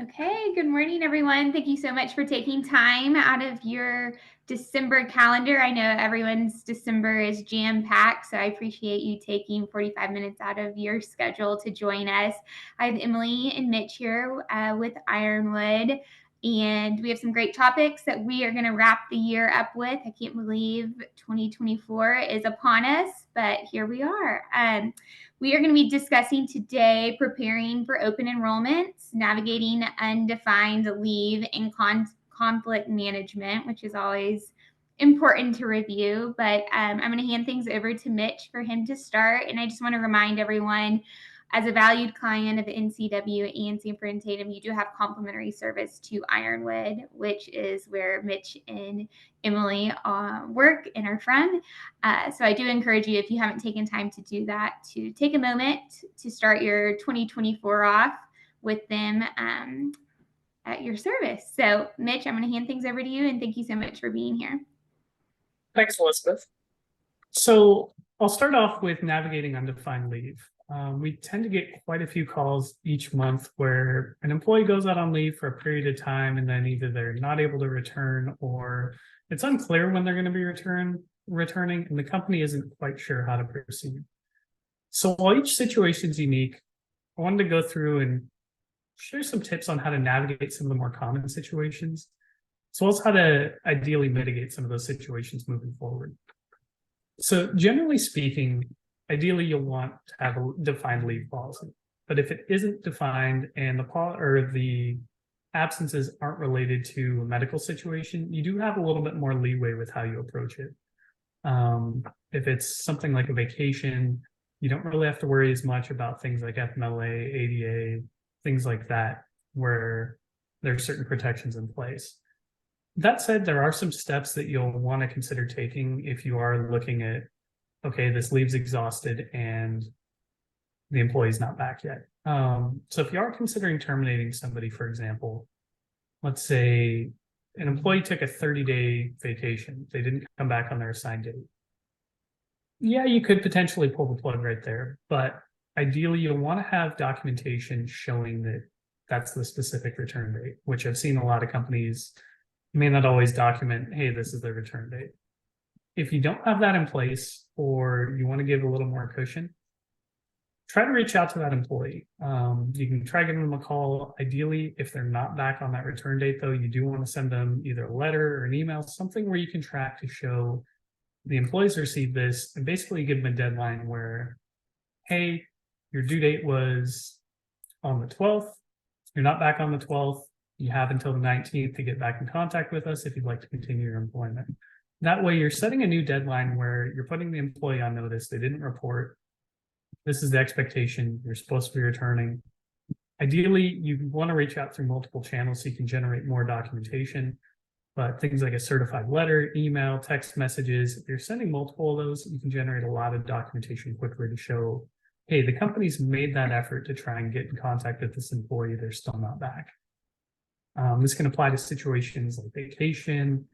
Okay, good morning, everyone. Thank you so much for taking time out of your December calendar. I know everyone's December is jam-packed, so I appreciate you taking 45 minutes out of your schedule to join us. I have Emily and Mitch here with Ironwood, and we have some great topics that we are going to wrap the year up with. I can't believe 2024 is upon us, but here we are. We are going to be discussing today preparing for open enrollment, navigating undefined leave, and conflict management, which is always important to review. But I'm going to hand things over to Mitch for him to start. And I just want to remind everyone, as a valued client of NCW and Sanford and Tatum, you do have complimentary service to Ironwood, which is where Mitch and Emily work and are from. So I do encourage you, if you haven't taken time to do that, to take a moment to start your 2024 off with them at your service. So Mitch, I'm going to hand things over to you, and thank you so much for being here. Thanks, Elizabeth. So I'll start off with navigating undefined leave. We tend to get quite a few calls each month where an employee goes out on leave for a period of time, and then either they're not able to return or it's unclear when they're going to be returning, and the company isn't quite sure how to proceed. So while each situation is unique, I wanted to go through and share some tips on how to navigate some of the more common situations, as well as how to ideally mitigate some of those situations moving forward. So generally speaking, ideally you'll want to have a defined leave policy. But if it isn't defined and the absences aren't related to a medical situation, you do have a little bit more leeway with how you approach it. If it's something like a vacation, you don't really have to worry as much about things like FMLA, ADA, things like that, where there's certain protections in place. That said, there are some steps that you'll want to consider taking if you are looking at, okay, this leave's exhausted and the employee's not back yet. So if you are considering terminating somebody, for example, let's say an employee took a 30-day vacation. They didn't come back on their assigned date. Yeah, you could potentially pull the plug right there, but ideally you'll want to have documentation showing that that's the specific return date, which I've seen a lot of companies may not always document, hey, this is the return date. If you don't have that in place, or you want to give a little more cushion, try to reach out to that employee. You can try giving them a call. Ideally, if they're not back on that return date, though, you do want to send them either a letter or an email, something where you can track to show the employees received this, and basically give them a deadline where, hey, your due date was on the 12th. You're not back on the 12th. You have until the 19th to get back in contact with us if you'd like to continue your employment. That way you're setting a new deadline where you're putting the employee on notice. They didn't report. This is the expectation. You're supposed to be returning. Ideally, you want to reach out through multiple channels so you can generate more documentation. But things like a certified letter, email, text messages, if you're sending multiple of those, you can generate a lot of documentation quickly to show, hey, the company's made that effort to try and get in contact with this employee. They're still not back. This can apply to situations like vacation.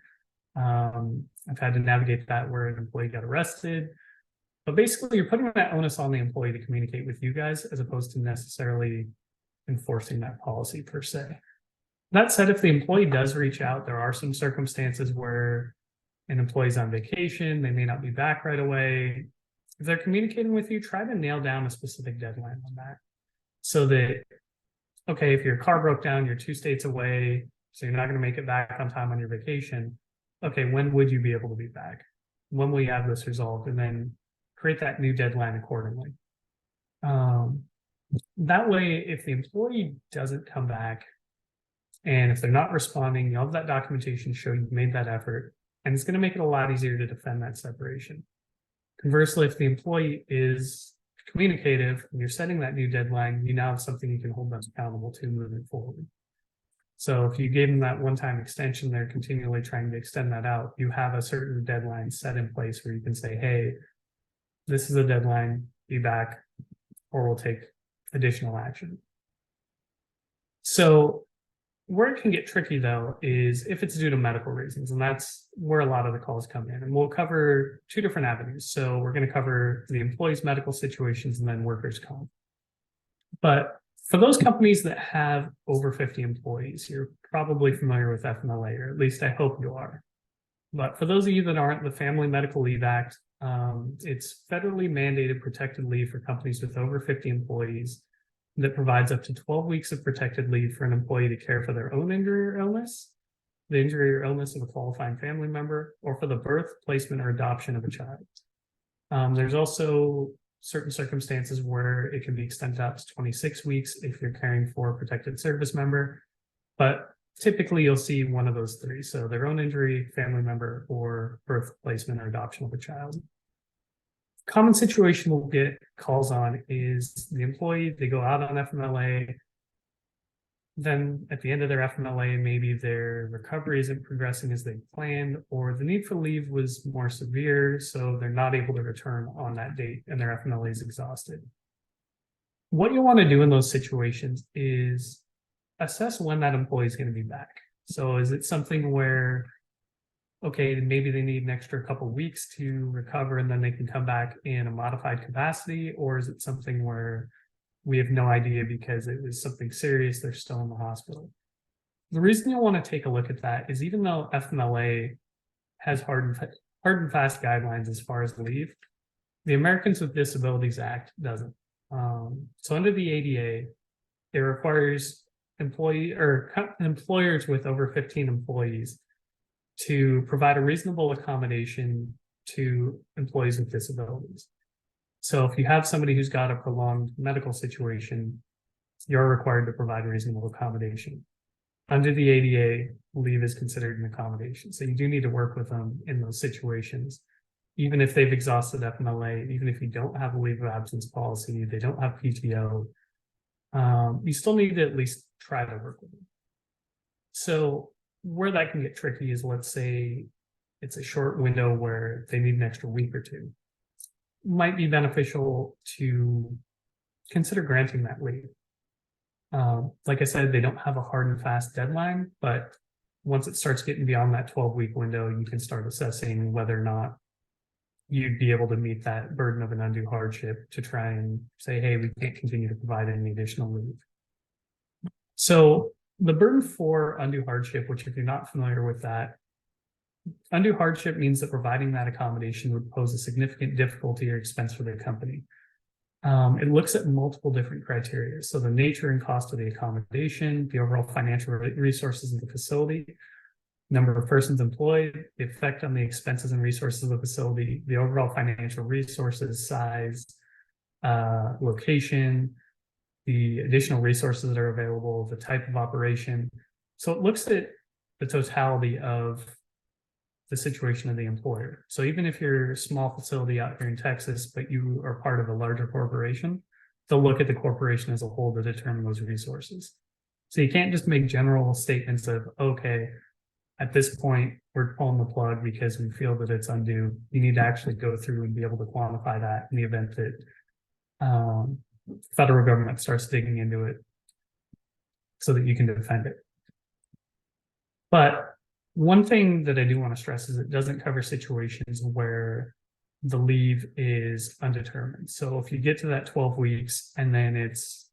I've had to navigate that where an employee got arrested. But basically, you're putting that onus on the employee to communicate with you guys as opposed to necessarily enforcing that policy per se. That said, if the employee does reach out, there are some circumstances where an employee's on vacation, they may not be back right away. If they're communicating with you, try to nail down a specific deadline on that so that, okay, if your car broke down, you're 2 states away, so you're not going to make it back on time on your vacation. Okay, when would you be able to be back? When will you have this resolved? And then create that new deadline accordingly. That way, if the employee doesn't come back, and if they're not responding, you have that documentation show you've made that effort, and it's going to make it a lot easier to defend that separation. Conversely, if the employee is communicative and you're setting that new deadline, you now have something you can hold them accountable to moving forward. So if you gave them that one-time extension, they're continually trying to extend that out. You have a certain deadline set in place where you can say, hey, this is a deadline, be back, or we'll take additional action. So where it can get tricky, though, is if it's due to medical reasons, and that's where a lot of the calls come in. And we'll cover 2 different avenues. So we're going to cover the employee's medical situations and then workers' comp. But For those companies that have over 50 employees, you're probably familiar with FMLA, or at least I hope you are. But for those of you that aren't, the Family Medical Leave Act, it's federally mandated protected leave for companies with over 50 employees that provides up to 12 weeks of protected leave for an employee to care for their own injury or illness, the injury or illness of a qualifying family member, or for the birth, placement, or adoption of a child. There's also certain circumstances where it can be extended out to 26 weeks if you're caring for a protected service member, but typically you'll see one of those three. So their own injury, family member, or birth, placement, or adoption of a child. Common situation we'll get calls on is the employee, they go out on FMLA. Then at the end of their FMLA, maybe their recovery isn't progressing as they planned, or the need for leave was more severe, so they're not able to return on that date and their FMLA is exhausted. What you want to do in those situations is assess when that employee is going to be back. So is it something where, okay, maybe they need an extra couple of weeks to recover and then they can come back in a modified capacity? Or is it something where we have no idea because it was something serious, they're still in the hospital? The reason you'll want to take a look at that is even though FMLA has hard and fast guidelines as far as leave, the Americans with Disabilities Act doesn't. So under the ADA, it requires employers with over 15 employees to provide a reasonable accommodation to employees with disabilities. So if you have somebody who's got a prolonged medical situation, you're required to provide reasonable accommodation. Under the ADA, leave is considered an accommodation. So you do need to work with them in those situations. Even if they've exhausted FMLA, even if you don't have a leave of absence policy, they don't have PTO, you still need to at least try to work with them. So where that can get tricky is, let's say it's a short window where they need an extra week or two. Might be beneficial to consider granting that leave. Like I said, they don't have a hard and fast deadline, but once it starts getting beyond that 12-week window, you can start assessing whether or not you'd be able to meet that burden of an undue hardship to try and say, hey, we can't continue to provide any additional leave. So the burden for undue hardship, which if you're not familiar with that, undue hardship means that providing that accommodation would pose a significant difficulty or expense for the company. It looks at multiple different criteria. So the nature and cost of the accommodation, the overall financial resources of the facility, number of persons employed, the effect on the expenses and resources of the facility, the overall financial resources, size, location, the additional resources that are available, the type of operation. So it looks at the totality of the situation of the employer. So even if you're a small facility out here in Texas, but you are part of a larger corporation, they'll look at the corporation as a whole to determine those resources. So you can't just make general statements of, okay, at this point, we're pulling the plug because we feel that it's undue. You need to actually go through and be able to quantify that in the event that federal government starts digging into it so that you can defend it. But one thing that I do want to stress is it doesn't cover situations where the leave is undetermined. So if you get to that 12 weeks and then it's,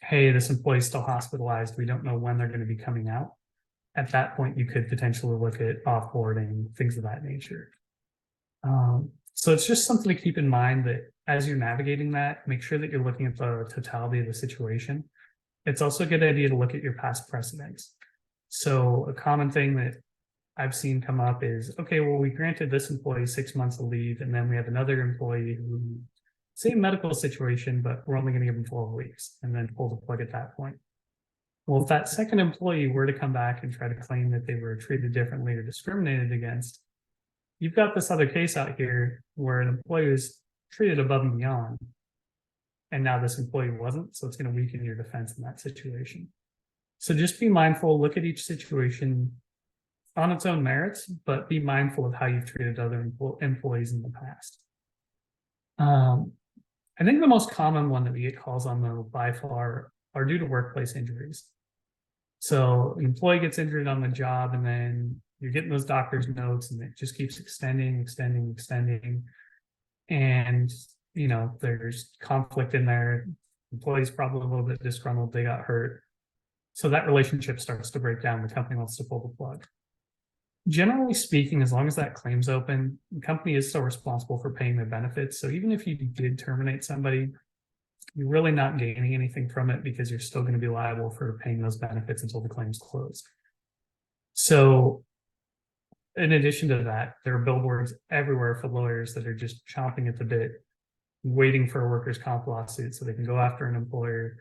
hey, this employee is still hospitalized, we don't know when they're going to be coming out. At that point, you could potentially look at offboarding, things of that nature. So it's just something to keep in mind that as you're navigating that, make sure that you're looking at the totality of the situation. It's also a good idea to look at your past precedents. So a common thing that I've seen come up is, okay, well, we granted this employee 6 months of leave, and then we have another employee who, same medical situation, but we're only going to give them 12 weeks and then pull the plug at that point. Well, if that second employee were to come back and try to claim that they were treated differently or discriminated against, you've got this other case out here where an employee was treated above and beyond, and now this employee wasn't, so it's going to weaken your defense in that situation. So just be mindful, look at each situation on its own merits, but be mindful of how you've treated other employees in the past. I think the most common one that we get calls on, though, by far, are due to workplace injuries. So the employee gets injured on the job, and then you're getting those doctor's notes, and it just keeps extending. And, you know, there's conflict in there. Employee's probably a little bit disgruntled, they got hurt. So that relationship starts to break down. The company wants to pull the plug. Generally speaking, as long as that claim's open, the company is still responsible for paying their benefits. So even if you did terminate somebody, you're really not gaining anything from it because you're still going to be liable for paying those benefits until the claim's closed. So in addition to that, there are billboards everywhere for lawyers that are just chomping at the bit, waiting for a workers' comp lawsuit so they can go after an employer,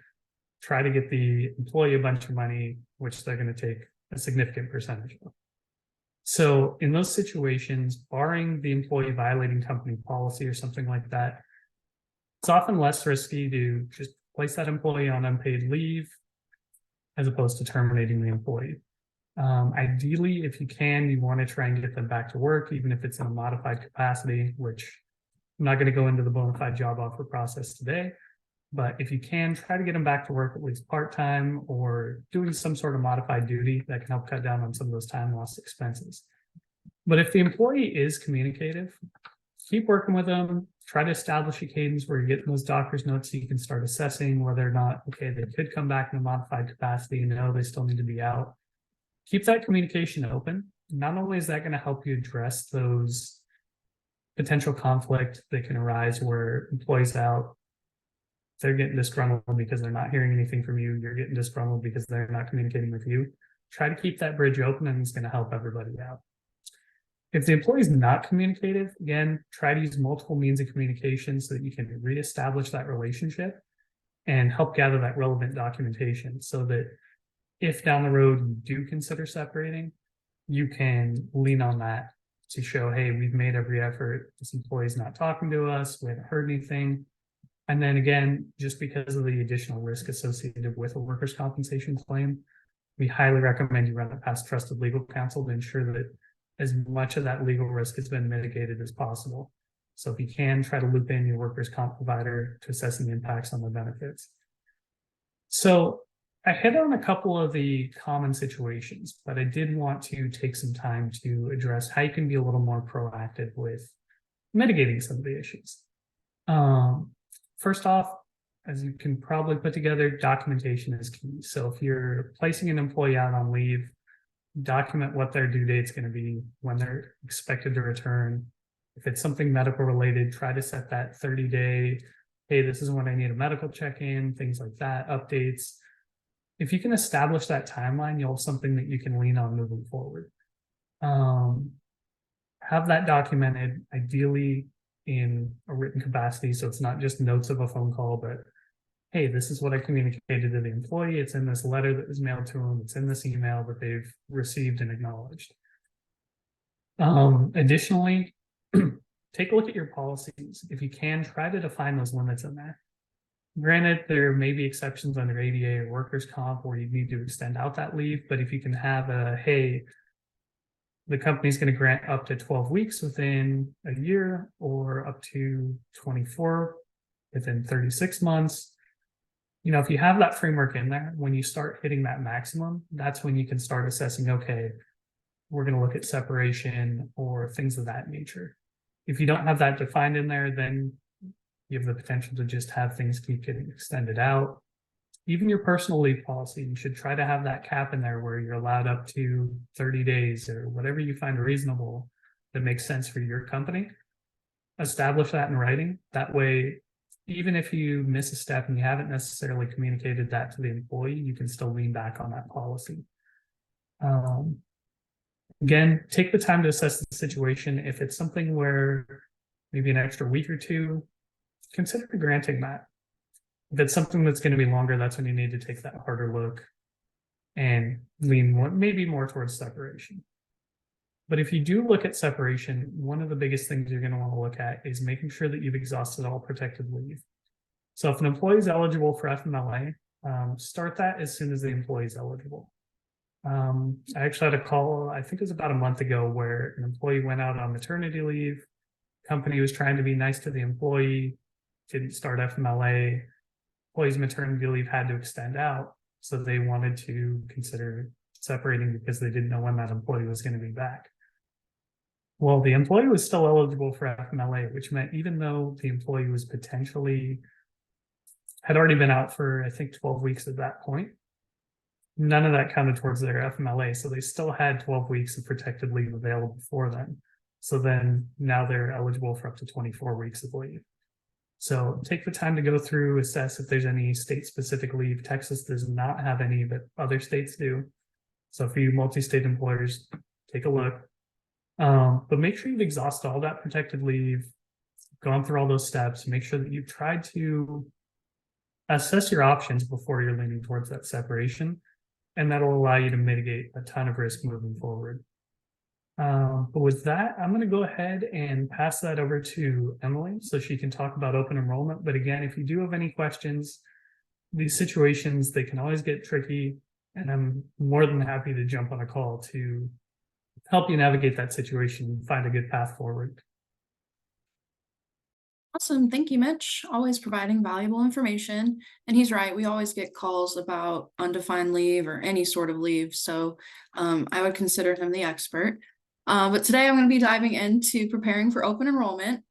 try to get the employee a bunch of money, which they're going to take a significant percentage of. So in those situations, barring the employee violating company policy or something like that, it's often less risky to just place that employee on unpaid leave as opposed to terminating the employee. Ideally, if you can, you want to try and get them back to work, even if it's in a modified capacity, which I'm not going to go into the bona fide job offer process today. But if you can, try to get them back to work at least part-time or doing some sort of modified duty that can help cut down on some of those time loss expenses. But if the employee is communicative, keep working with them, try to establish a cadence where you're getting those doctor's notes so you can start assessing whether or not, okay, they could come back in a modified capacity and know they still need to be out. Keep that communication open. Not only is that going to help you address those potential conflict that can arise where employees out, they're getting disgruntled because they're not hearing anything from you. You're getting disgruntled because they're not communicating with you. Try to keep that bridge open and it's going to help everybody out. If the employee is not communicative, again, try to use multiple means of communication so that you can reestablish that relationship and help gather that relevant documentation so that if down the road you do consider separating, you can lean on that to show, hey, we've made every effort. This employee's not talking to us. We haven't heard anything. And then again, just because of the additional risk associated with a workers' compensation claim, we highly recommend you run it past trusted legal counsel to ensure that as much of that legal risk has been mitigated as possible. So if you can, try to loop in your workers' comp provider to assessing the impacts on the benefits. So I hit on a couple of the common situations, but I did want to take some time to address how you can be a little more proactive with mitigating some of the issues. First off, as you can probably put together, documentation is key. So if you're placing an employee out on leave, document what their due date's going to be, when they're expected to return. If it's something medical related, try to set that 30-day, hey, this is when I need a medical check-in, things like that, updates. If you can establish that timeline, you'll have something that you can lean on moving forward. Have that documented, ideally in a written capacity, so it's not just notes of a phone call, but hey, this is what I communicated to the employee. It's in this letter that was mailed to them. It's in this email that they've received and acknowledged. Additionally, take a look at your policies. If you can, try to define those limits in there. Granted, there may be exceptions under ADA or workers' comp where you need to extend out that leave, but if you can have a, hey, the company's going to grant up to 12 weeks within a year or up to 24 within 36 months. You know, if you have that framework in there, when you start hitting that maximum, that's when you can start assessing, okay, we're going to look at separation or things of that nature. If you don't have that defined in there, then you have the potential to just have things keep getting extended out. Even your personal leave policy, you should try to have that cap in there where you're allowed up to 30 days or whatever you find reasonable that makes sense for your company. Establish that in writing. That way, even if you miss a step and you haven't necessarily communicated that to the employee, you can still lean back on that policy. Again, take the time to assess the situation. If it's something where maybe an extra week or two, consider granting that. If it's something that's going to be longer, that's when you need to take that harder look and lean maybe more towards separation. But if you do look at separation, one of the biggest things you're going to want to look at is making sure that you've exhausted all protected leave. So if an employee is eligible for FMLA, start that as soon as the employee is eligible. I actually had a call, I think it was about a month ago, where an employee went out on maternity leave. Company was trying to be nice to the employee, didn't start FMLA. Employee's maternity leave had to extend out, so they wanted to consider separating because they didn't know when that employee was going to be back. Well, the employee was still eligible for FMLA, which meant even though the employee was potentially had already been out for, I think, 12 weeks at that point. None of that counted towards their FMLA, so they still had 12 weeks of protected leave available for them. So then now they're eligible for up to 24 weeks of leave. So take the time to go through, assess if there's any state-specific leave. Texas does not have any, but other states do. So for you multi-state employers, take a look. But make sure you've exhausted all that protected leave, gone through all those steps, make sure that you've tried to assess your options before you're leaning towards that separation. And that'll allow you to mitigate a ton of risk moving forward. But with that, I'm going to go ahead and pass that over to Emily so she can talk about open enrollment. But again, if you do have any questions, these situations, they can always get tricky. And I'm more than happy to jump on a call to help you navigate that situation and find a good path forward. Awesome. Thank you, Mitch. Always providing valuable information. And he's right. We always get calls about undefined leave or any sort of leave. So I would consider him the expert. But today I'm going to be diving into preparing for open enrollment.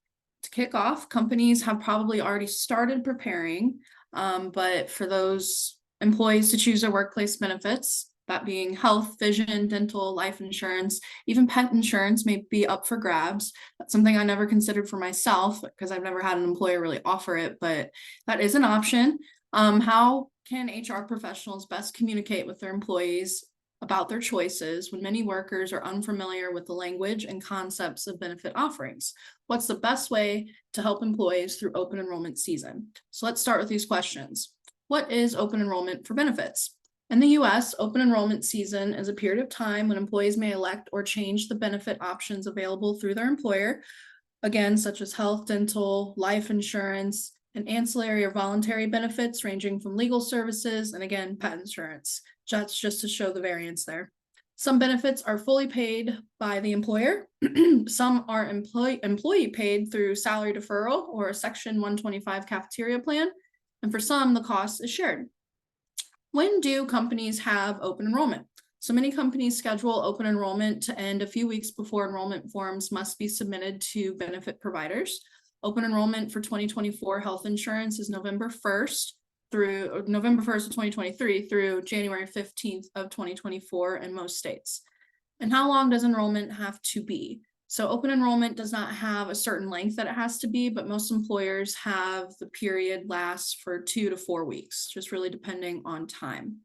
To kick off, companies have probably already started preparing. But for those employees to choose their workplace benefits, that being health, vision, dental, life insurance, even pet insurance may be up for grabs. That's something I never considered for myself because I've never had an employer really offer it, but that is an option. How can HR professionals best communicate with their employees about their choices when many workers are unfamiliar with the language and concepts of benefit offerings? What's the best way to help employees through open enrollment season? So let's start with these questions. What is open enrollment for benefits? In the US, open enrollment season is a period of time when employees may elect or change the benefit options available through their employer, again, such as health, dental, life insurance, and ancillary or voluntary benefits ranging from legal services and, again, pet insurance. That's just to show the variance there. Some benefits are fully paid by the employer. Some are employee paid through salary deferral or a Section 125 cafeteria plan. And for some, the cost is shared. When do companies have open enrollment? So many companies schedule open enrollment to end a few weeks before enrollment forms must be submitted to benefit providers. Open enrollment for 2024 health insurance is November 1st through November 1st of 2023 through January 15th of 2024 in most states. And how long does enrollment have to be? So open enrollment does not have a certain length that it has to be, but most employers have the period lasts for 2 to 4 weeks, just really depending on time.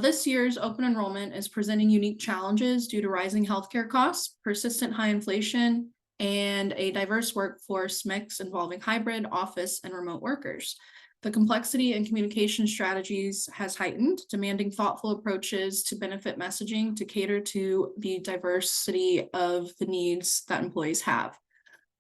This year's open enrollment is presenting unique challenges due to rising healthcare costs, persistent high inflation, and a diverse workforce mix involving hybrid, office, and remote workers. The complexity and communication strategies has heightened, demanding thoughtful approaches to benefit messaging to cater to the diversity of the needs that employees have.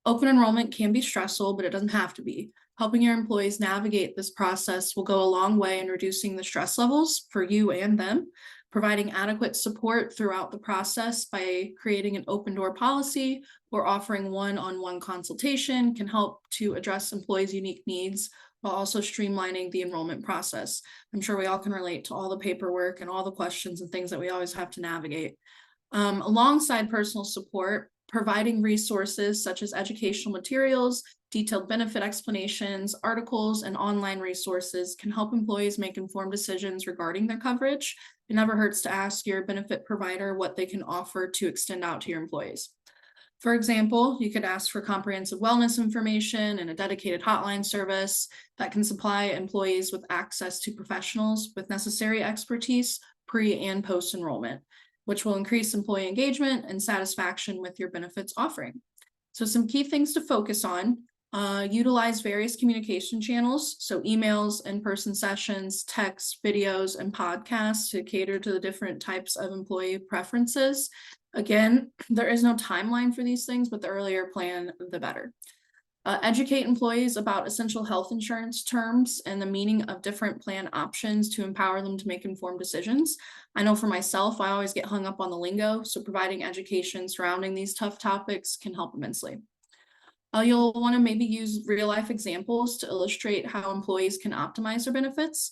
Open enrollment can be stressful, but it doesn't have to be. Helping your employees navigate this process will go a long way in reducing the stress levels for you and them. Providing adequate support throughout the process by creating an open door policy or offering one-on-one consultation can help to address employees' unique needs while also streamlining the enrollment process. I'm sure we all can relate to all the paperwork and all the questions and things that we always have to navigate. Alongside personal support, providing resources such as educational materials, detailed benefit explanations, articles, and online resources can help employees make informed decisions regarding their coverage. It never hurts to ask your benefit provider what they can offer to extend out to your employees. For example, you could ask for comprehensive wellness information and a dedicated hotline service that can supply employees with access to professionals with necessary expertise pre and post enrollment, which will increase employee engagement and satisfaction with your benefits offering. So some key things to focus on: utilize various communication channels, so emails, in-person sessions, texts, videos, and podcasts to cater to the different types of employee preferences. Again, there is no timeline for these things, but the earlier plan, the better. Educate employees about essential health insurance terms and the meaning of different plan options to empower them to make informed decisions. I know for myself, I always get hung up on the lingo, so providing education surrounding these tough topics can help immensely. You'll want to maybe use real-life examples to illustrate how employees can optimize their benefits,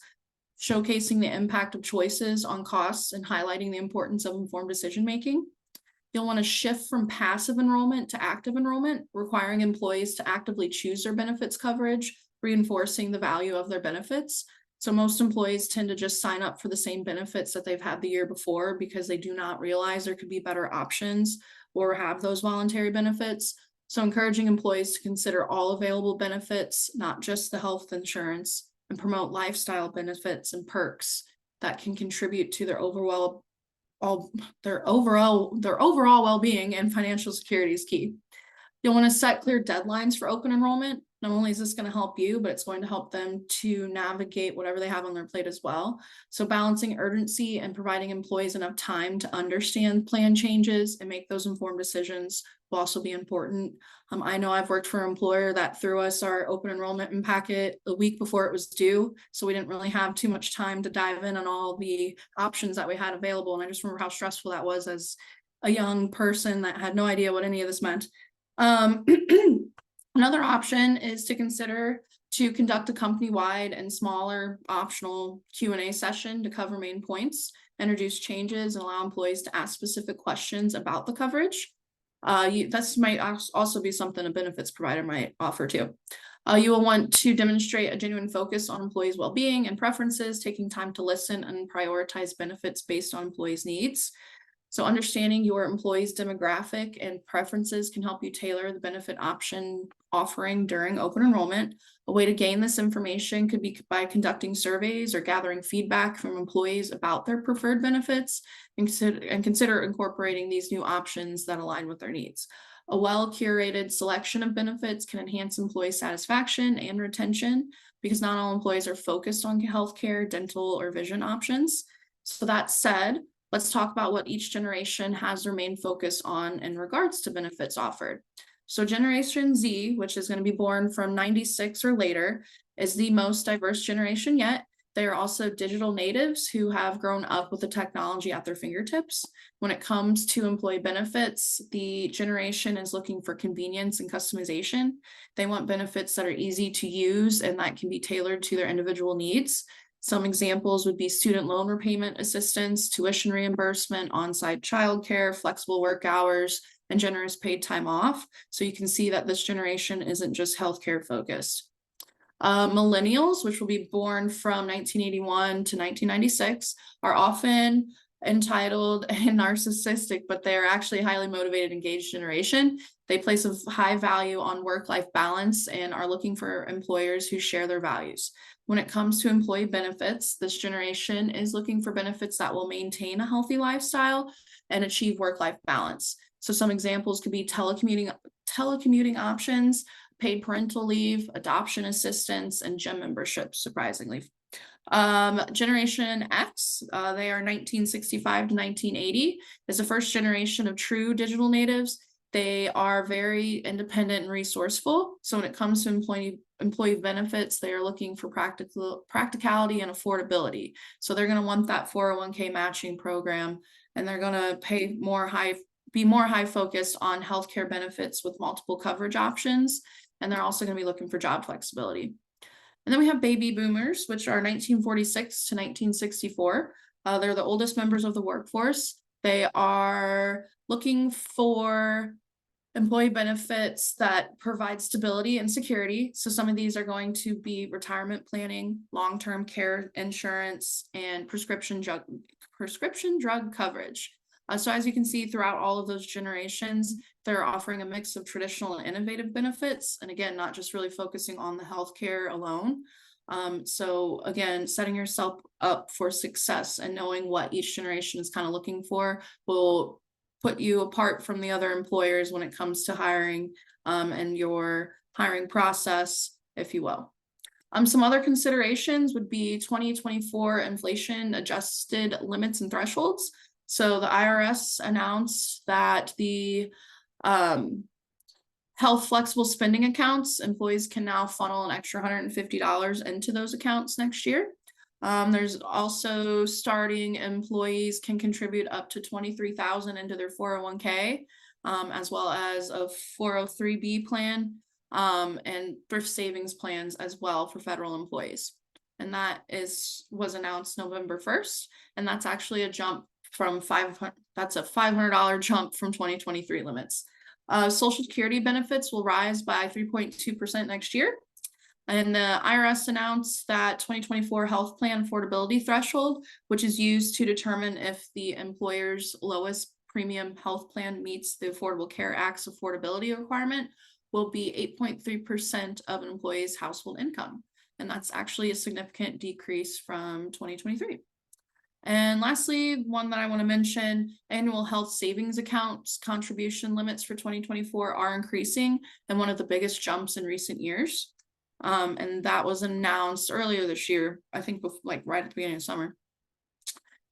showcasing the impact of choices on costs and highlighting the importance of informed decision-making. You'll want to shift from passive enrollment to active enrollment, requiring employees to actively choose their benefits coverage, reinforcing the value of their benefits. So most employees tend to just sign up for the same benefits that they've had the year before because they do not realize there could be better options or have those voluntary benefits. So encouraging employees to consider all available benefits, not just the health insurance, and promote lifestyle benefits and perks that can contribute to their overall well-being and financial security is key. You'll want to set clear deadlines for open enrollment. Not only is this going to help you, but it's going to help them to navigate whatever they have on their plate as well. So balancing urgency and providing employees enough time to understand plan changes and make those informed decisions will also be important. I know I've worked for an employer that threw us our open enrollment packet a week before it was due. So we didn't really have too much time to dive in on all the options that we had available. And I just remember how stressful that was as a young person that had no idea what any of this meant. Another option is to consider to conduct a company-wide and smaller optional Q&A session to cover main points, introduce changes, and allow employees to ask specific questions about the coverage. This might also be something a benefits provider might offer too. You will want to demonstrate a genuine focus on employees' well-being and preferences, taking time to listen and prioritize benefits based on employees' needs. So understanding your employees' demographic and preferences can help you tailor the benefit option offering during open enrollment. A way to gain this information could be by conducting surveys or gathering feedback from employees about their preferred benefits and consider incorporating these new options that align with their needs. A well-curated selection of benefits can enhance employee satisfaction and retention because not all employees are focused on healthcare, dental, or vision options. So that said, let's talk about what each generation has their main focus on in regards to benefits offered. So Generation Z, which is going to be born from 96 or later, is the most diverse generation yet. They are also digital natives who have grown up with the technology at their fingertips. When it comes to employee benefits, the generation is looking for convenience and customization. They want benefits that are easy to use and that can be tailored to their individual needs. Some examples would be student loan repayment assistance, tuition reimbursement, on-site childcare, flexible work hours, and generous paid time off. So you can see that this generation isn't just healthcare focused. Millennials, which will be born from 1981 to 1996, are often entitled and narcissistic, but they are actually a highly motivated, engaged generation. They place a high value on work-life balance and are looking for employers who share their values. When it comes to employee benefits, this generation is looking for benefits that will maintain a healthy lifestyle and achieve work-life balance. So some examples could be telecommuting options, paid parental leave, adoption assistance, and gym memberships, surprisingly. Generation X, they are 1965 to 1980, is the first generation of true digital natives. They are very independent and resourceful. So when it comes to employee benefits, they are looking for practicality and affordability. So they're going to want that 401k matching program, and they're going to be more high focused on healthcare benefits with multiple coverage options. And they're also going to be looking for job flexibility. And then we have baby boomers, which are 1946 to 1964. They're the oldest members of the workforce. They are looking for employee benefits that provide stability and security. So some of these are going to be retirement planning, long-term care insurance, and prescription drug coverage. So as you can see throughout all of those generations, they're offering a mix of traditional and innovative benefits. And again, not just really focusing on the healthcare alone. So again, setting yourself up for success and knowing what each generation is kind of looking for will put you apart from the other employers when it comes to hiring and your hiring process, if you will. Some other considerations would be 2024 inflation adjusted limits and thresholds. So the IRS announced that the health flexible spending accounts, employees can now funnel an extra $150 into those accounts next year. There's also starting employees can contribute up to $23,000 into their 401k, as well as a 403b plan, and thrift savings plans as well for federal employees. And that was announced November 1st, and that's actually a jump from that's a $500 jump from 2023 limits. Social Security benefits will rise by 3.2% next year. And the IRS announced that 2024 health plan affordability threshold, which is used to determine if the employer's lowest premium health plan meets the Affordable Care Act's affordability requirement, will be 8.3% of an employee's household income. And that's actually a significant decrease from 2023. And lastly, one that I want to mention, annual health savings accounts contribution limits for 2024 are increasing, and one of the biggest jumps in recent years. And that was announced earlier this year, I think like right at the beginning of summer.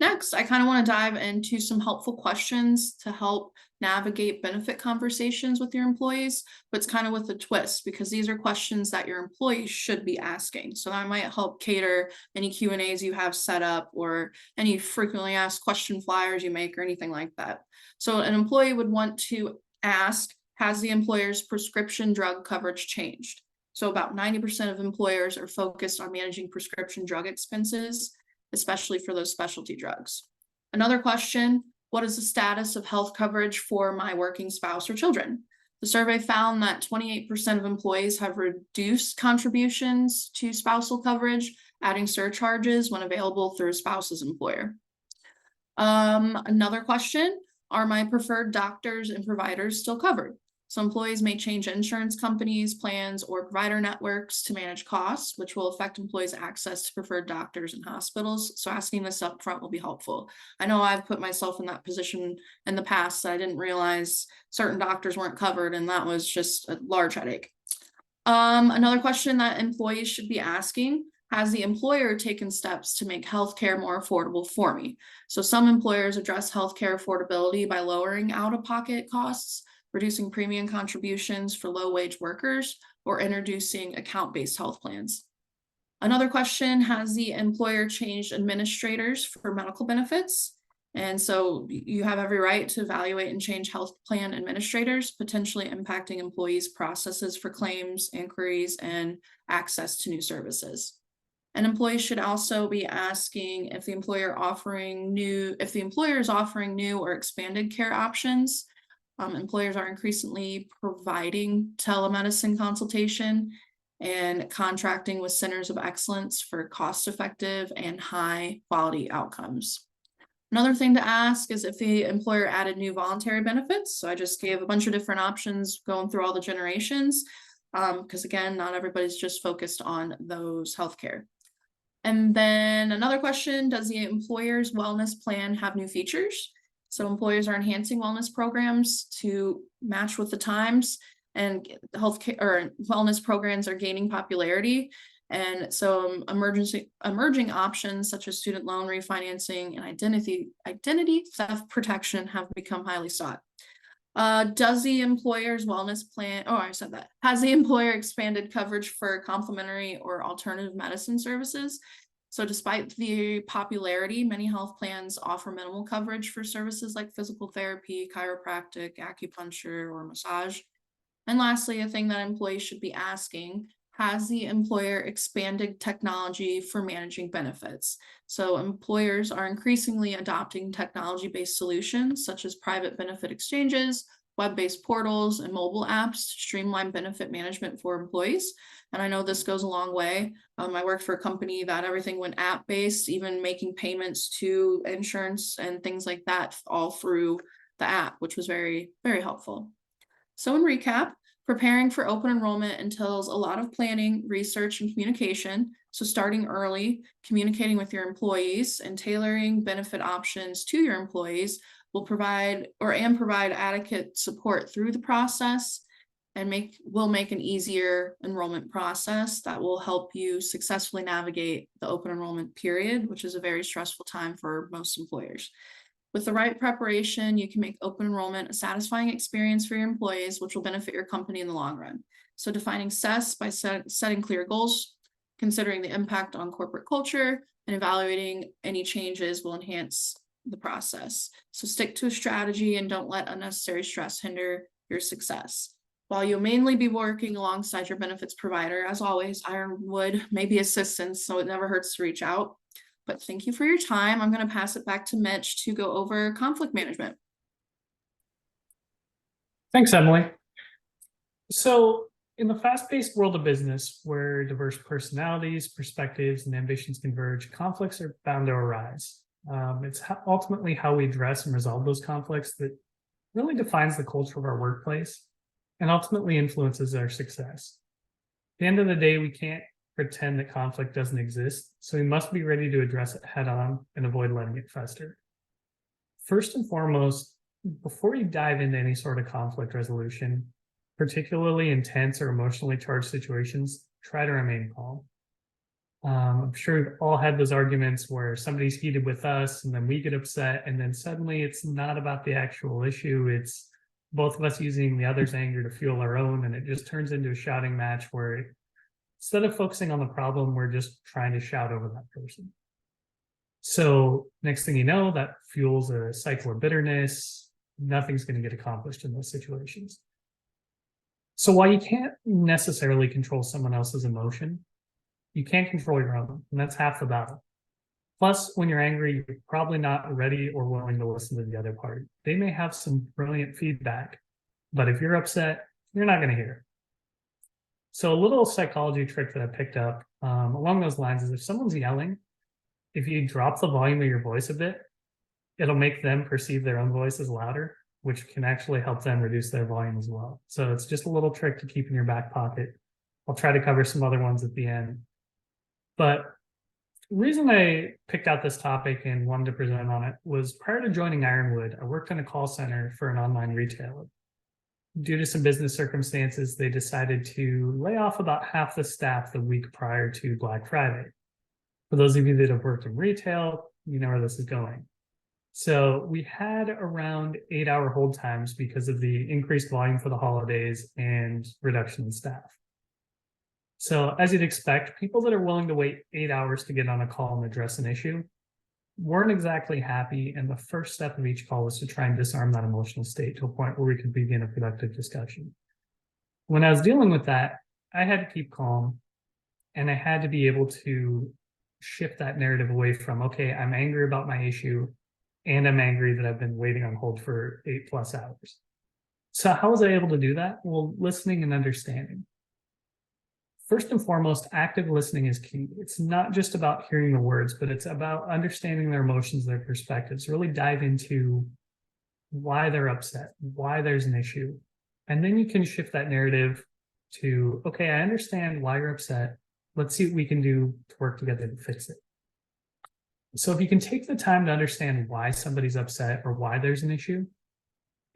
Next, I kind of want to dive into some helpful questions to help navigate benefit conversations with your employees, but it's kind of with a twist because these are questions that your employees should be asking. So that might help cater any Q&As you have set up or any frequently asked question flyers you make or anything like that. So an employee would want to ask, has the employer's prescription drug coverage changed? So about 90% of employers are focused on managing prescription drug expenses, especially for those specialty drugs. Another question, what is the status of health coverage for my working spouse or children? The survey found that 28% of employees have reduced contributions to spousal coverage, adding surcharges when available through a spouse's employer. Another question, are my preferred doctors and providers still covered? So employees may change insurance companies, plans, or provider networks to manage costs, which will affect employees' access to preferred doctors and hospitals. So asking this up front will be helpful. I know I've put myself in that position in the past. I didn't realize certain doctors weren't covered, and that was just a large headache. Another question that employees should be asking, has the employer taken steps to make healthcare more affordable for me? So some employers address healthcare affordability by lowering out-of-pocket costs, reducing premium contributions for low-wage workers, or introducing account-based health plans. Another question, has the employer changed administrators for medical benefits? And so you have every right to evaluate and change health plan administrators, potentially impacting employees' processes for claims, inquiries, and access to new services. And employees should also be asking if the employer is offering new or expanded care options. Employers are increasingly providing telemedicine consultation and contracting with centers of excellence for cost-effective and high-quality outcomes. Another thing to ask is if the employer added new voluntary benefits. So I just gave a bunch of different options going through all the generations, because again, not everybody's just focused on those healthcare. And then another question, does the employer's wellness plan have new features? So employers are enhancing wellness programs to match with the times, and healthcare or wellness programs are gaining popularity. And so emerging options such as student loan refinancing and identity theft protection have become highly sought. Does the employer's wellness plan, has the employer expanded coverage for complementary or alternative medicine services? So despite the popularity, many health plans offer minimal coverage for services like physical therapy, chiropractic, acupuncture, or massage. And lastly, a thing that employees should be asking, has the employer expanded technology for managing benefits? So employers are increasingly adopting technology-based solutions such as private benefit exchanges, web-based portals, and mobile apps to streamline benefit management for employees. And I know this goes a long way. I worked for a company that everything went app-based, even making payments to insurance and things like that all through the app, which was very, very helpful. So in recap, preparing for open enrollment entails a lot of planning, research, and communication. So starting early, communicating with your employees, and tailoring benefit options to your employees will provide adequate support through the process, and will make an easier enrollment process that will help you successfully navigate the open enrollment period, which is a very stressful time for most employers. With the right preparation, you can make open enrollment a satisfying experience for your employees, which will benefit your company in the long run. So defining success by setting clear goals, considering the impact on corporate culture, and evaluating any changes will enhance the process. So stick to a strategy and don't let unnecessary stress hinder your success. While you'll mainly be working alongside your benefits provider, as always, Ironwood may be assistance, so it never hurts to reach out. But thank you for your time. I'm going to pass it back to Mitch to go over conflict management. Thanks, Emily. So In the fast-paced world of business, where diverse personalities, perspectives, and ambitions converge, conflicts are bound to arise. It's ultimately how we address and resolve those conflicts that really defines the culture of our workplace and ultimately influences our success. At the end of the day, we can't pretend that conflict doesn't exist, so we must be ready to address it head on and avoid letting it fester. First and foremost, before you dive into any sort of conflict resolution, particularly in tense or emotionally charged situations, try to remain calm. I'm sure we've all had those arguments where somebody's heated with us and then we get upset, and then suddenly it's not about the actual issue. It's both of us using the other's anger to fuel our own, and it just turns into a shouting match where instead of focusing on the problem, we're just trying to shout over that person. So next thing you know, that fuels a cycle of bitterness. Nothing's going to get accomplished in those situations. So while you can't necessarily control someone else's emotion, you can control your own, and that's half the battle. Plus, when you're angry, you're probably not ready or willing to listen to the other party. They may have some brilliant feedback, but if you're upset, you're not going to hear it. So a little psychology trick that I picked up along those lines is if someone's yelling, if you drop the volume of your voice a bit, it'll make them perceive their own voice as louder, which can actually help them reduce their volume as well. So it's just a little trick to keep in your back pocket. I'll try to cover some other ones at the end. But the reason I picked out this topic and wanted to present on it was prior to joining Ironwood, I worked in a call center for an online retailer. Due to some business circumstances, they decided to lay off about half the staff the week prior to Black Friday. For those of you that have worked in retail, you know where this is going. So we had around 8-hour hold times because of the increased volume for the holidays and reduction in staff. So as you'd expect, people that are willing to wait 8 hours to get on a call and address an issue weren't exactly happy. And the first step of each call was to try and disarm that emotional state to a point where we could begin a productive discussion. When I was dealing with that, I had to keep calm, and I had to be able to shift that narrative away from, okay, I'm angry about my issue, and I'm angry that I've been waiting on hold for 8+ hours. So how was I able to do that? Well, listening and understanding. First and foremost, active listening is key. It's not just about hearing the words, but it's about understanding their emotions, their perspectives. Really dive into why they're upset, why there's an issue. And then you can shift that narrative to, okay, I understand why you're upset. Let's see what we can do to work together to fix it. So if you can take the time to understand why somebody's upset or why there's an issue,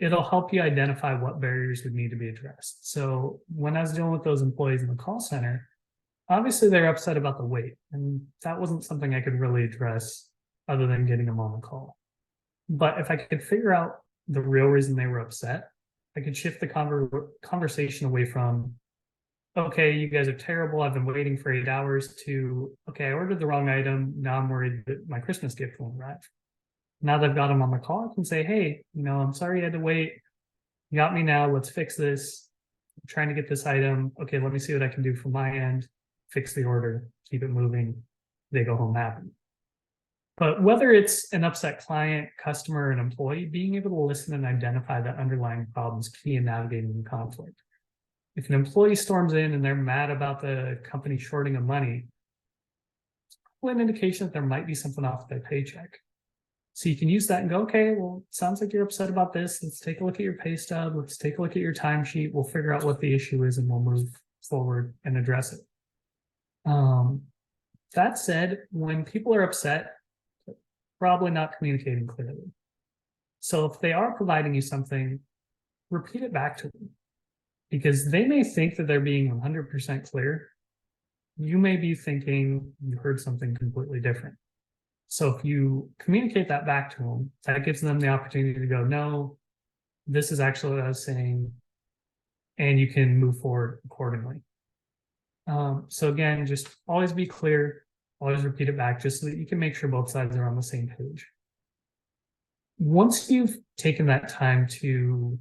it'll help you identify what barriers would need to be addressed. So when I was dealing with those employees in the call center, obviously they're upset about the wait, and that wasn't something I could really address other than getting them on the call. But if I could figure out the real reason they were upset, I could shift the conversation away from, okay, you guys are terrible, I've been waiting for 8 hours, to, okay, I ordered the wrong item, now I'm worried that my Christmas gift won't arrive. Now they've got them on the call, I can say, hey, I'm sorry you had to wait. You got me now, let's fix this. I'm trying to get this item. Okay, let me see what I can do from my end, fix the order, keep it moving. They go home happy. But whether it's an upset client, customer, or an employee, being able to listen and identify the underlying problems is key in navigating the conflict. If an employee storms in and they're mad about the company shorting of money, it's probably an indication that there might be something off their paycheck. So you can use that and go, okay, well, it sounds like you're upset about this. Let's take a look at your pay stub. Let's take a look at your timesheet. We'll figure out what the issue is and we'll move forward and address it. That said, when people are upset, they're probably not communicating clearly. So if they are providing you something, repeat it back to them, because they may think that they're being 100% clear. You may be thinking you heard something completely different. So if you communicate that back to them, that gives them the opportunity to go, no, this is actually what I was saying, and you can move forward accordingly. So again, just always be clear, always repeat it back, just so that you can make sure both sides are on the same page. Once you've taken that time to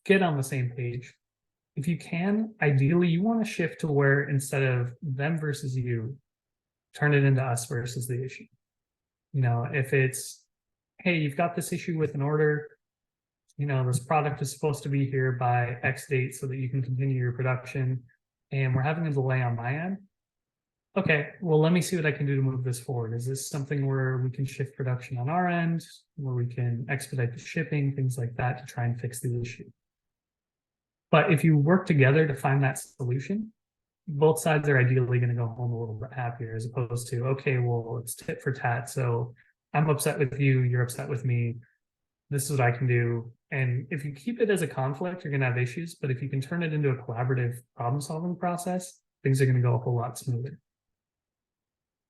get on the same page, if you can, ideally you want to shift to where instead of them versus you, turn it into us versus the issue. If it's, hey, you've got this issue with an order, this product is supposed to be here by X date so that you can continue your production, and we're having a delay on my end. Okay, well, let me see what I can do to move this forward. Is this something where we can shift production on our end, where we can expedite the shipping, things like that to try and fix the issue? But if you work together to find that solution, both sides are ideally going to go home a little bit happier, as opposed to, okay, well, it's tit for tat. So I'm upset with you, you're upset with me. This is what I can do. And if you keep it as a conflict, you're going to have issues. But if you can turn it into a collaborative problem solving process, things are going to go a whole lot smoother.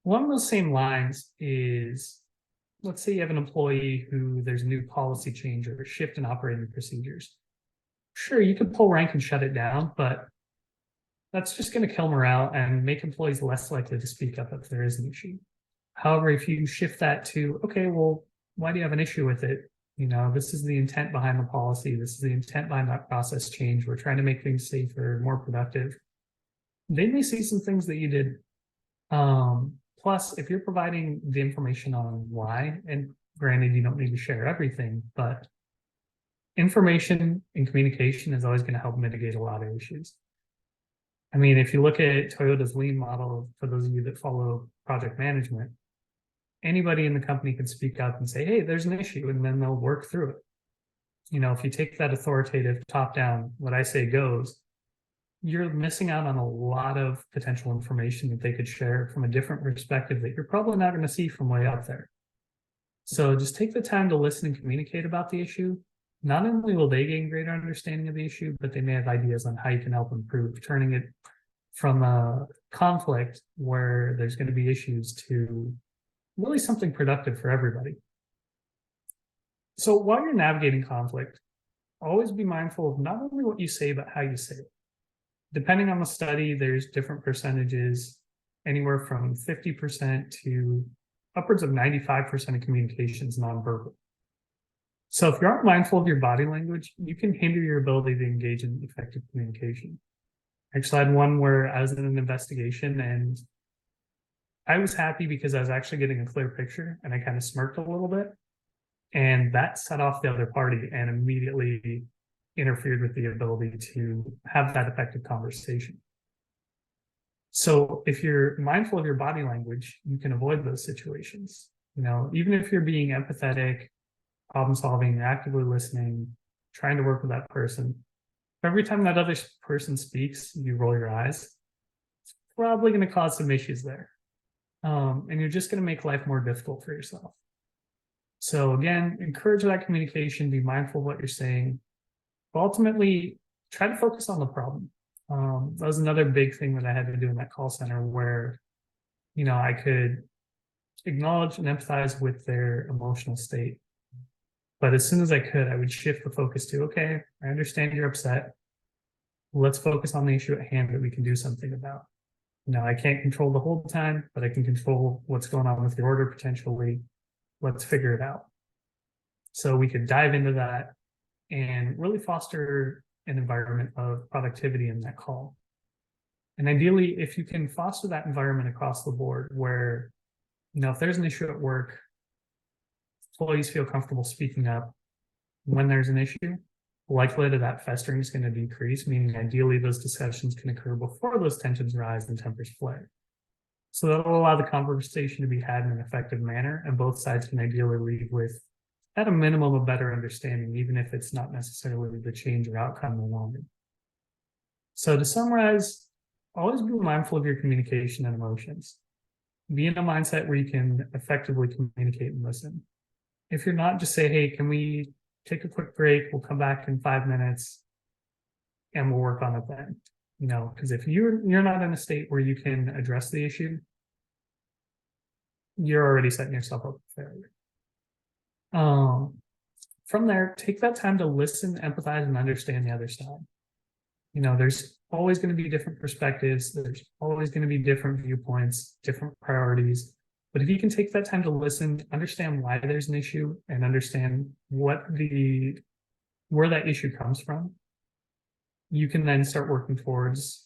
One of those same lines is, let's say you have an employee who there's a new policy change or a shift in operating procedures. Sure, you could pull rank and shut it down, but that's just going to kill morale and make employees less likely to speak up if there is an issue. However, if you shift that to, okay, well, why do you have an issue with it? This is the intent behind the policy. This is the intent behind that process change. We're trying to make things safer, more productive. They may see some things that you did. Plus, if you're providing the information on why, and granted, you don't need to share everything, but information and communication is always going to help mitigate a lot of issues. I mean, if you look at Toyota's lean model, for those of you that follow project management, anybody in the company can speak up and say, hey, there's an issue, and then they'll work through it. If you take that authoritative top-down, what I say goes, you're missing out on a lot of potential information that they could share from a different perspective that you're probably not going to see from way up there. So just take the time to listen and communicate about the issue. Not only will they gain greater understanding of the issue, but they may have ideas on how you can help improve, turning it from a conflict where there's going to be issues to really something productive for everybody. So while you're navigating conflict, always be mindful of not only what you say, but how you say it. Depending on the study, there's different percentages, anywhere from 50% to upwards of 95% of communications nonverbal. So if you aren't mindful of your body language, you can hinder your ability to engage in effective communication. Actually, I had one where I was in an investigation and I was happy because I was actually getting a clear picture, and I kind of smirked a little bit. And that set off the other party and immediately interfered with the ability to have that effective conversation. So if you're mindful of your body language, you can avoid those situations. Even if you're being empathetic, problem solving, actively listening, trying to work with that person, every time that other person speaks, you roll your eyes, it's probably going to cause some issues there. And you're just going to make life more difficult for yourself. So again, encourage that communication, be mindful of what you're saying. But ultimately, try to focus on the problem. That was another big thing that I had to do in that call center where, I could acknowledge and empathize with their emotional state. But as soon as I could, I would shift the focus to, okay, I understand you're upset. Let's focus on the issue at hand that we can do something about. I can't control the whole time, but I can control what's going on with the order potentially. Let's figure it out. So we could dive into that and really foster an environment of productivity in that call. And ideally, if you can foster that environment across the board where, if there's an issue at work, employees feel comfortable speaking up when there's an issue, the likelihood of that festering is going to decrease, meaning ideally those discussions can occur before those tensions rise and tempers flare. So that'll allow the conversation to be had in an effective manner, and both sides can ideally leave with, at a minimum, a better understanding, even if it's not necessarily the change or outcome they wanted. So to summarize, always be mindful of your communication and emotions. Be in a mindset where you can effectively communicate and listen. If you're not, just say, hey, can we take a quick break? We'll come back in 5 minutes and we'll work on it then. Because if you're not in a state where you can address the issue, you're already setting yourself up for failure. From there, take that time to listen, empathize, and understand the other side. There's always going to be different perspectives. There's always going to be different viewpoints, different priorities. But if you can take that time to listen, understand why there's an issue, and understand where that issue comes from, you can then start working towards,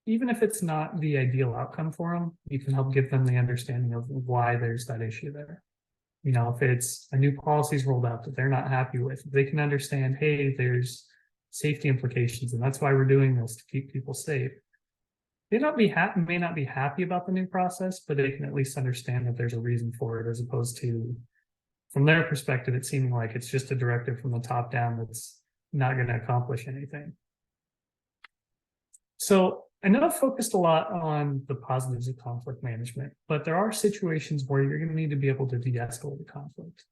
even if it's not the ideal outcome for them, you can help give them the understanding of why there's that issue there. You know, if it's a new policy's rolled out that they're not happy with, they can understand, hey, there's safety implications, and that's why we're doing this, to keep people safe. They may not be happy about the new process, but they can at least understand that there's a reason for it, as opposed to, from their perspective, it seeming like it's just a directive from the top down that's not going to accomplish anything. So I know I've focused a lot on the positives of conflict management, but there are situations where you're going to need to be able to de-escalate a conflict.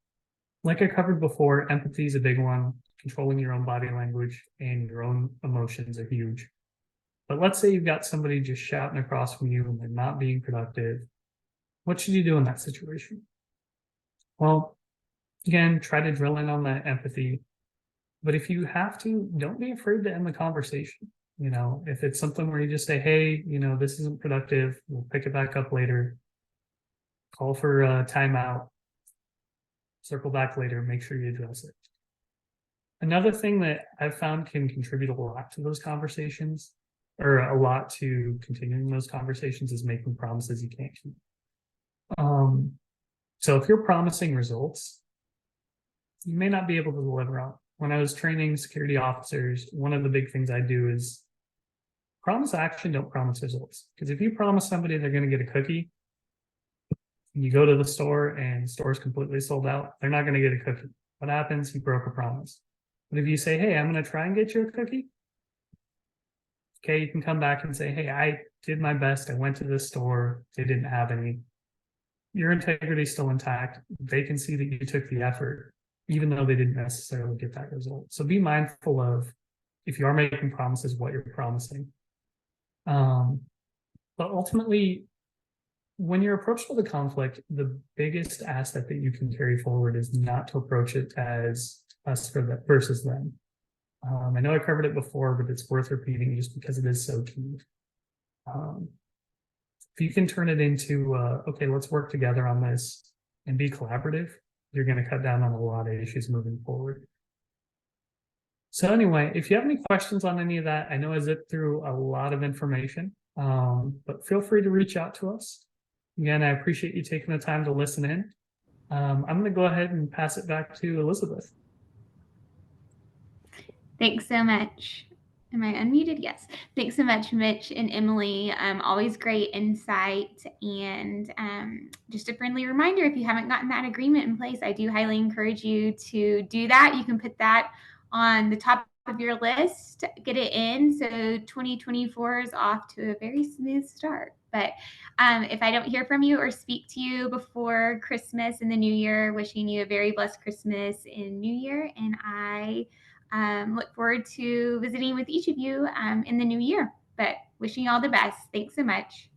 Like I covered before, empathy is a big one. Controlling your own body language and your own emotions are huge. But let's say you've got somebody just shouting across from you and they're not being productive. What should you do in that situation? Well, again, try to drill in on that empathy. But if you have to, don't be afraid to end the conversation. You know, if it's something where you just say, hey, you know, this isn't productive, we'll pick it back up later. Call for a timeout. Circle back later, make sure you address it. Another thing that I've found can contribute a lot to those conversations, or a lot to continuing those conversations, is making promises you can't keep. So if you're promising results, you may not be able to deliver on. When I was training security officers, one of the big things I do is promise action, don't promise results. Because if you promise somebody they're going to get a cookie, and you go to the store and the store is completely sold out, they're not going to get a cookie. What happens? You broke a promise. But if you say, hey, I'm going to try and get you a cookie, okay, you can come back and say, hey, I did my best. I went to the store. They didn't have any. Your integrity is still intact. They can see that you took the effort, even though they didn't necessarily get that result. So be mindful of, if you are making promises, what you're promising. But ultimately, when you're approached with a conflict, the biggest asset that you can carry forward is not to approach it as us versus them. I know I covered it before, but it's worth repeating just because it is so key. If you can turn it into, okay, let's work together on this and be collaborative, you're going to cut down on a lot of issues moving forward. So anyway, if you have any questions on any of that, I know I zipped through a lot of information, but feel free to reach out to us. Again, I appreciate you taking the time to listen in. I'm going to go ahead and pass it back to Elizabeth. Thanks so much. Am I unmuted? Yes. Thanks so much, Mitch and Emily. Always great insight. And just a friendly reminder, if you haven't gotten that agreement in place, I do highly encourage you to do that. You can put that on the top of your list, get it in. So 2024 is off to a very smooth start. But if I don't hear from you or speak to you before Christmas and the New Year, wishing you a very blessed Christmas and New Year. And I look forward to visiting with each of you in the new year, but wishing you all the best. Thanks so much.